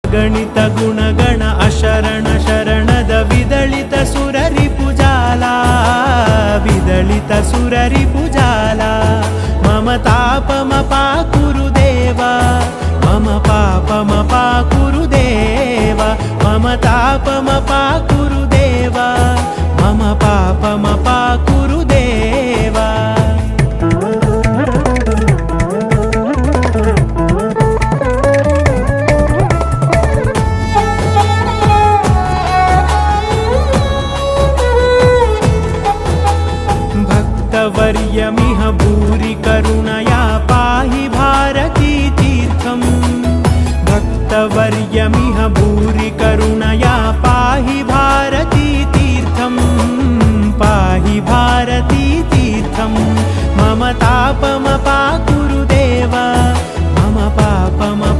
अगणित गुणगण अशरण शरणद विदलित सुररिपुजाला विदलित सुररिपुजाला मम तापमपा कुरुदेवा मम पापमपा कुरुदेवा मम तापमपा कुरुदेवा मम पापमपा कुरुदेवा भक्तवर्यमिह भूरि करुणया पाहि भारती तीर्थम् भक्तवर्यमिह भूरि करुणया पाहि भारती तीर्थम् पाहि भारती तीर्थम् मम तापमपा कुरुदेवा मम पापमपा